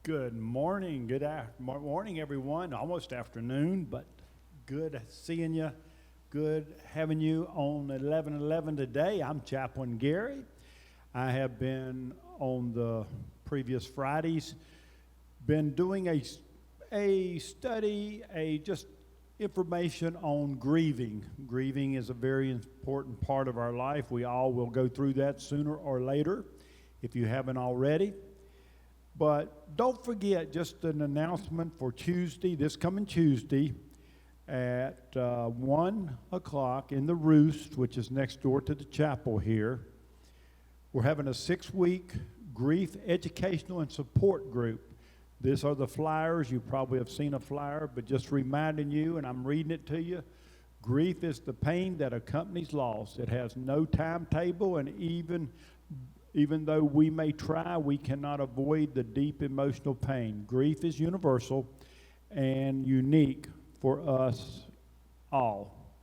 Good morning. Morning, everyone. Almost afternoon, but good seeing you. Good having you on 11:11 today. I'm Chaplain Gary. I have been on the previous Fridays, been doing a study, just information on grieving. Grieving is a very important part of our life. We all will go through that sooner or later, if you haven't already. But don't forget, just an announcement for Tuesday, this coming Tuesday, at 1 o'clock in the Roost, which is next door to the chapel here. We're having a 6-week grief educational and support group. These are the flyers. You probably have seen a flyer, but just reminding you, and I'm reading it to you, grief is the pain that accompanies loss. It has no timetable, and even though we may try, we cannot avoid the deep emotional pain. Grief is universal and unique for us all.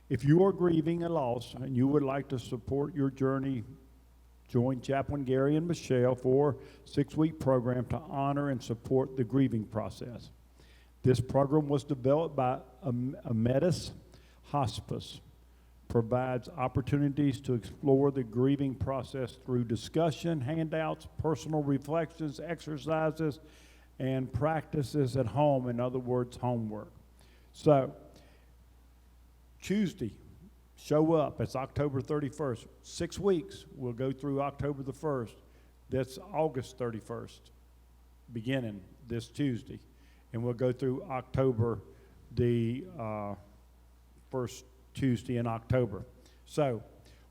If you are grieving a loss and you would like to support your journey, join Chaplain Gary and Michelle for a 6-week program to honor and support the grieving process. This program was developed by Ametis Hospice. Provides opportunities to explore the grieving process through discussion, handouts, personal reflections, exercises, and practices at home. In other words, homework. So, Tuesday, show up. It's October 31st. 6 weeks. We'll go through October the 1st. That's August 31st, beginning this Tuesday. And we'll go through October the first Tuesday in October. So,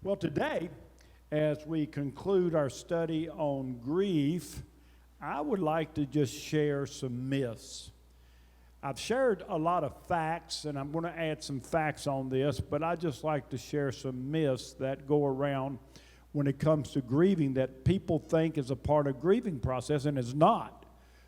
well, today, as we conclude our study on grief, I would like to just share some myths. I've shared a lot of facts, and I'm going to add some facts on this, but I just like to share some myths that go around when it comes to grieving that people think is a part of grieving process and is not.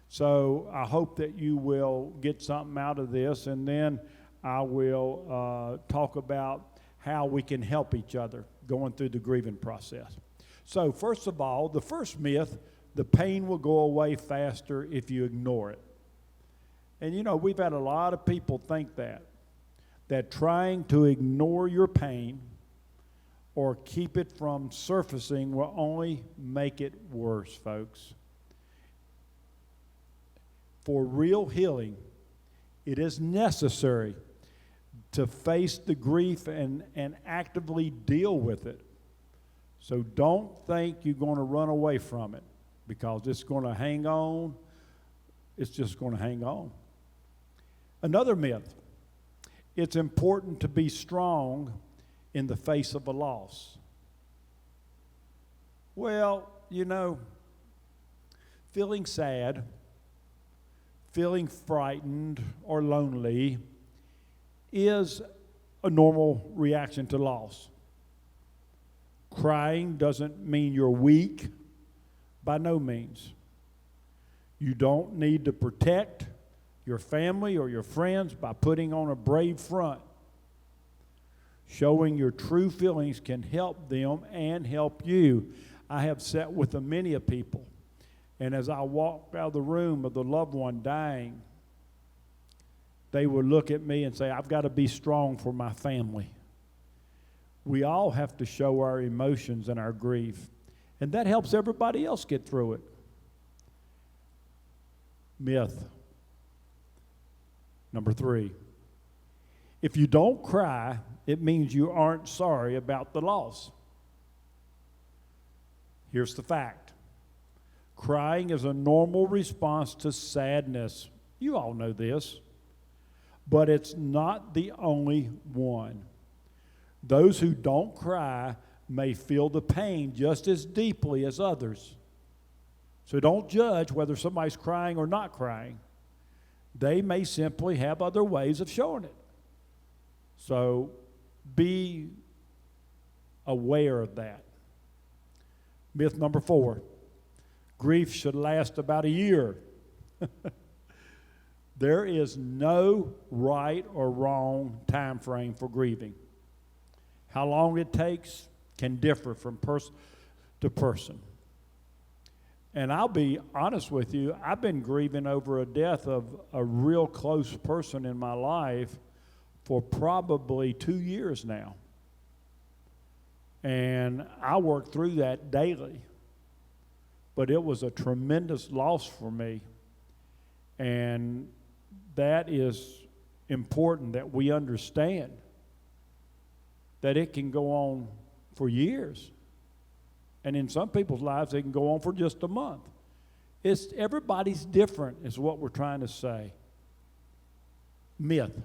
So I hope that you will get something out of this, and then I will talk about how we can help each other going through the grieving process. So first of all, the first myth, the pain will go away faster if you ignore it. And you know, we've had a lot of people think that trying to ignore your pain or keep it from surfacing will only make it worse, folks. For real healing, it is necessary to face the grief and actively deal with it. So don't think you're going to run away from it, because it's going to hang on. It's just going to hang on. Another myth, it's important to be strong in the face of a loss. Well, you know, feeling sad, feeling frightened or lonely is a normal reaction to loss. Crying doesn't mean you're weak, by no means. You don't need to protect your family or your friends by putting on a brave front. Showing your true feelings can help them and help you. I have sat with many of people, and as I walked out of the room of the loved one dying, they would look at me and say, I've got to be strong for my family. We all have to show our emotions and our grief, and that helps everybody else get through it. Myth number 3. If you don't cry, it means you aren't sorry about the loss. Here's the fact. Crying is a normal response to sadness. You all know this. But it's not the only one. Those who don't cry may feel the pain just as deeply as others. So don't judge whether somebody's crying or not crying. They may simply have other ways of showing it. So be aware of that. Myth number 4, grief should last about a year. There is no right or wrong time frame for grieving. How long it takes can differ from person to person. And I'll be honest with you, I've been grieving over a death of a real close person in my life for probably 2 years now. And I work through that daily. But it was a tremendous loss for me. And that is important that we understand that it can go on for years. And in some people's lives, it can go on for just a month. Everybody's different is what we're trying to say. Myth.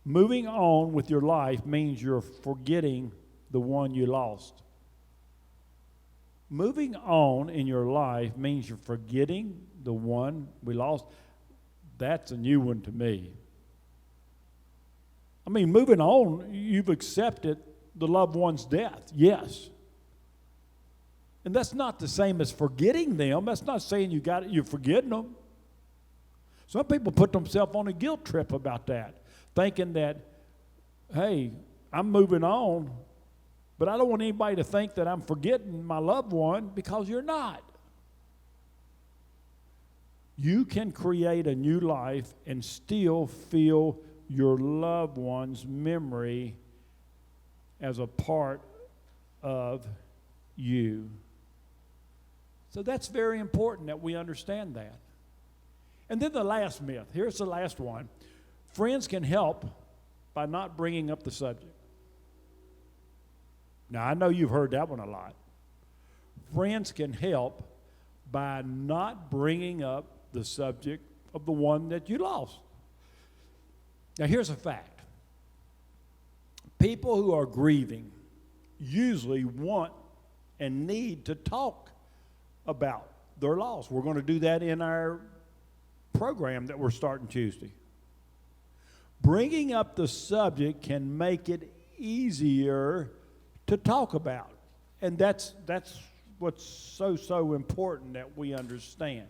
Moving on with your life means you're forgetting the one you lost. Moving on in your life means you're forgetting the one we lost. That's a new one to me. I mean, moving on, you've accepted the loved one's death, yes. And that's not the same as forgetting them. That's not saying you're forgetting them. Some people put themselves on a guilt trip about that, thinking that, hey, I'm moving on, but I don't want anybody to think that I'm forgetting my loved one, because you're not. You can create a new life and still feel your loved one's memory as a part of you. So that's very important that we understand that. And then the last myth. Here's the last one. Friends can help by not bringing up the subject. Now, I know you've heard that one a lot. Friends can help by not bringing up the subject of the one that you lost. Now, here's a fact. People who are grieving usually want and need to talk about their loss. We're going to do that in our program that we're starting Tuesday. Bringing up the subject can make it easier to talk about. And that's what's so important that we understand.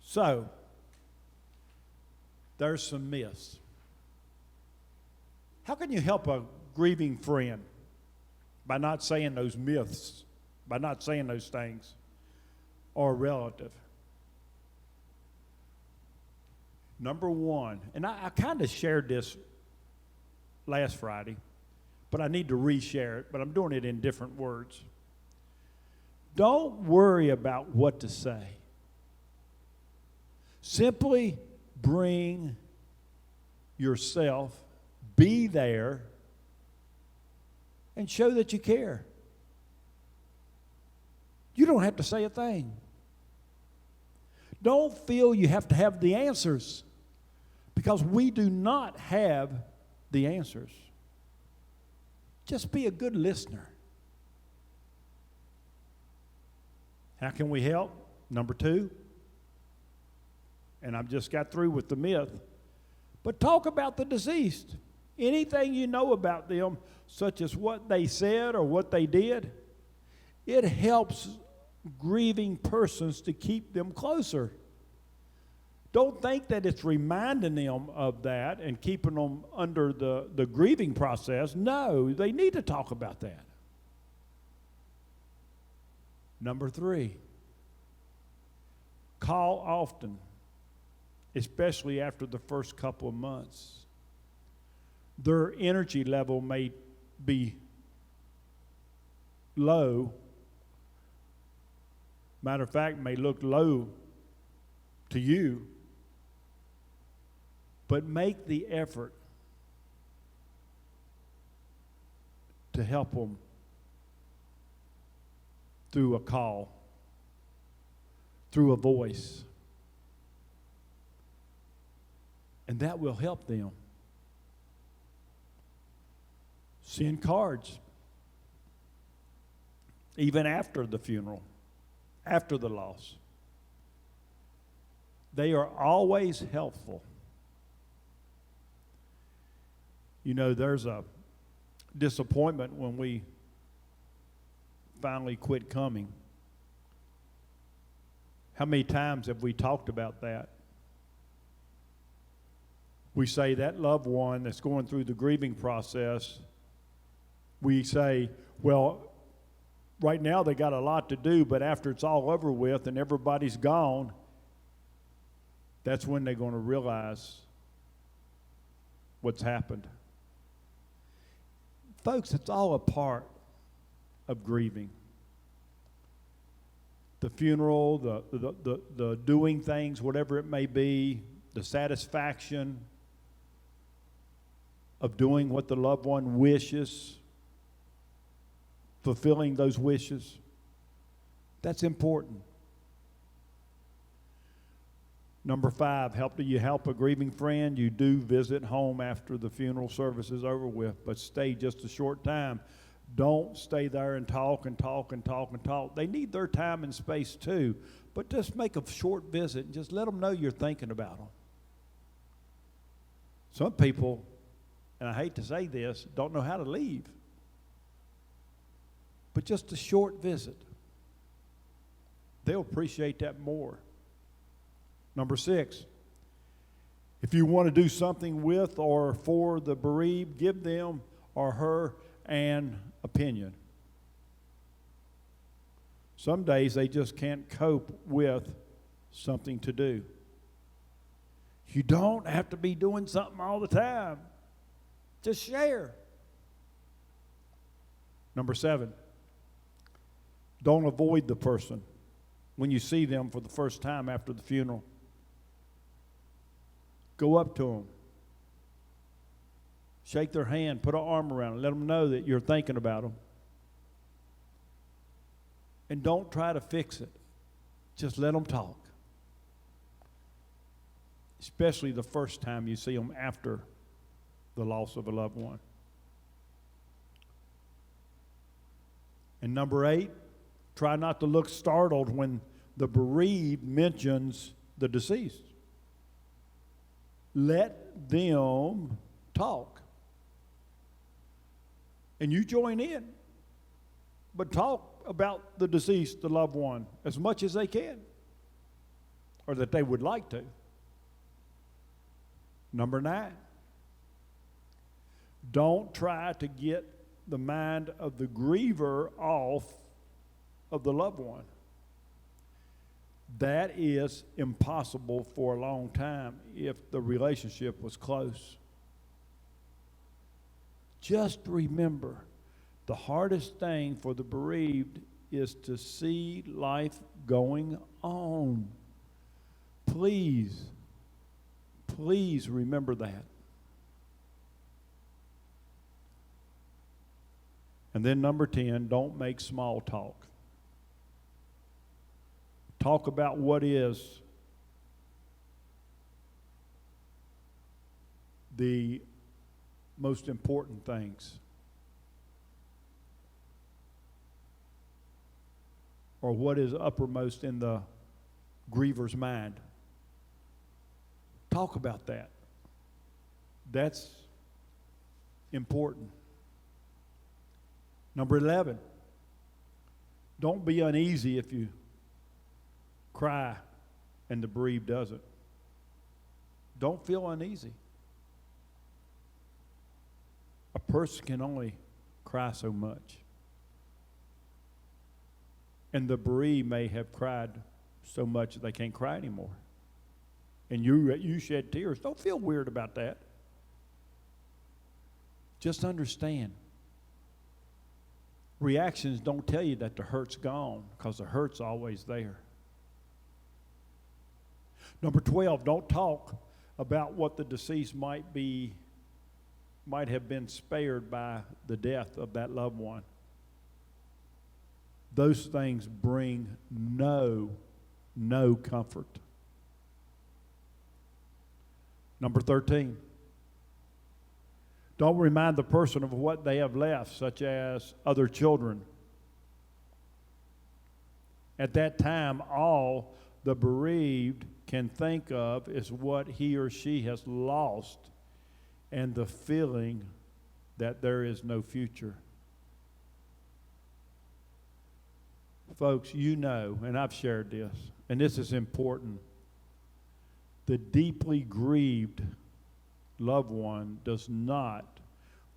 So, there's some myths. How can you help a grieving friend? By not saying those myths, by not saying those things, or a relative. Number one, and I kind of shared this last Friday, but I need to reshare it, but I'm doing it in different words. Don't worry about what to say. Simply bring yourself, be there, and show that you care. You don't have to say a thing. Don't feel you have to have the answers, because we do not have the answers. Just be a good listener. How can we help? Number two, and I've just got through with the myth, but talk about the deceased. Anything you know about them, such as what they said or what they did, it helps grieving persons to keep them closer. Don't think that it's reminding them of that and keeping them under the grieving process. No, they need to talk about that. Number three, call often, especially after the first couple of months. Their energy level may be low. Matter of fact, may look low to you, but make the effort to help them through a call, through a voice. And that will help them. Send cards, even after the funeral, after the loss. They are always helpful. You know, there's a disappointment when we finally quit coming. How many times have we talked about that? We say that loved one that's going through the grieving process, we say, well, Right now they got a lot to do, but after it's all over with and everybody's gone, that's when they're going to realize what's happened. Folks, it's all a part of grieving. The funeral, the doing things, whatever it may be, the satisfaction of doing what the loved one wishes, fulfilling those wishes. That's important. Number 5, do you help a grieving friend? You do visit home after the funeral service is over with, but stay just a short time. Don't stay there and talk and talk and talk and talk. They need their time and space too, but just make a short visit and just let them know you're thinking about them. Some people, and I hate to say this, don't know how to leave. But just a short visit. They'll appreciate that more. Number 6, if you want to do something with or for the bereaved, give them or her an opinion. Some days they just can't cope with something to do. You don't have to be doing something all the time. Just share. Number 7, don't avoid the person when you see them for the first time after the funeral. Go up to them. Shake their hand, put an arm around them, let them know that you're thinking about them. And don't try to fix it. Just let them talk. Especially the first time you see them after the loss of a loved one. And number 8, try not to look startled when the bereaved mentions the deceased. Let them talk. And you join in. But talk about the deceased, the loved one, as much as they can. Or that they would like to. Number 9. Don't try to get the mind of the griever off of the loved one. That is impossible for a long time if the relationship was close. Just remember, the hardest thing for the bereaved is to see life going on. Please remember that. And then number 10, don't make small talk. Talk about what is the most important things. Or what is uppermost in the griever's mind. Talk about that. That's important. Number 11, don't be uneasy if you cry and the bereaved doesn't. Don't feel uneasy. A person can only cry so much. And the bereaved may have cried so much that they can't cry anymore. And you shed tears. Don't feel weird about that. Just understand. Reactions don't tell you that the hurt's gone, because the hurt's always there. Number 12, don't talk about what the deceased might have been spared by the death of that loved one. Those things bring no comfort. Number 13, don't remind the person of what they have left, such as other children. At that time, all the bereaved can think of is what he or she has lost and the feeling that there is no future. Folks, you know, and I've shared this, and this is important. The deeply grieved loved one does not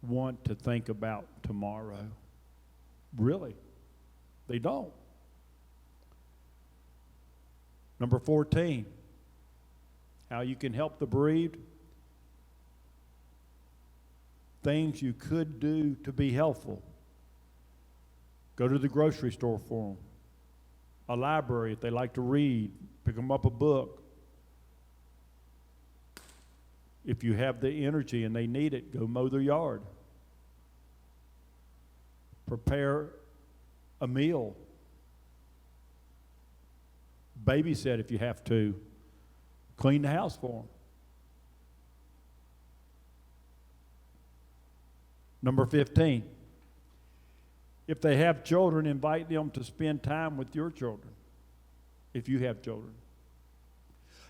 want to think about tomorrow. Really. They don't. Number 14, how you can help the bereaved. Things you could do to be helpful. Go to the grocery store for them. A library if they like to read. Pick them up a book. If you have the energy and they need it, go mow their yard. Prepare a meal. Babysit if you have to. Clean the house for them. Number 15. If they have children, invite them to spend time with your children, if you have children.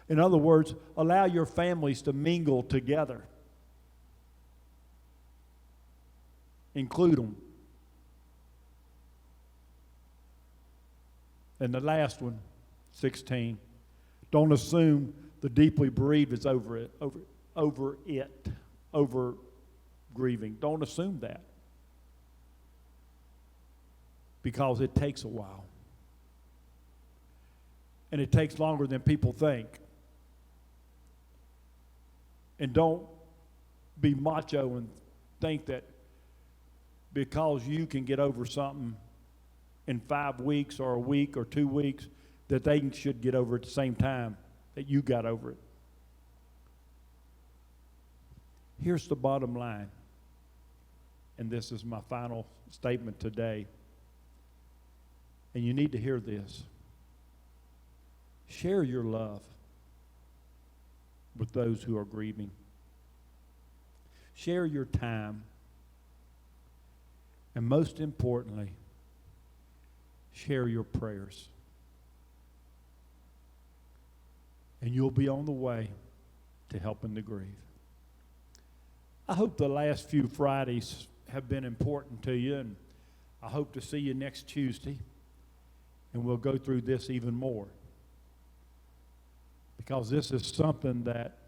In other words, allow your families to mingle together. Include them. And the last one, 16. Don't assume the deeply bereaved is over grieving. Don't assume that. Because it takes a while. And it takes longer than people think. And don't be macho and think that because you can get over something in 5 weeks or a week or 2 weeks, that they should get over it at the same time that you got over it. Here's the bottom line, and this is my final statement today, and you need to hear this. Share your love with those who are grieving. Share your time, and most importantly, share your prayers. And you'll be on the way to helping the grief. I hope the last few Fridays have been important to you, and I hope to see you next Tuesday, and we'll go through this even more. Because this is something that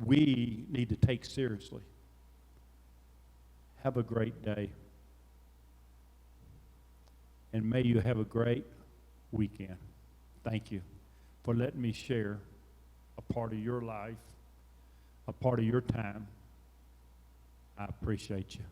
we need to take seriously. Have a great day. And may you have a great weekend. Thank you for letting me share a part of your life, a part of your time. I appreciate you.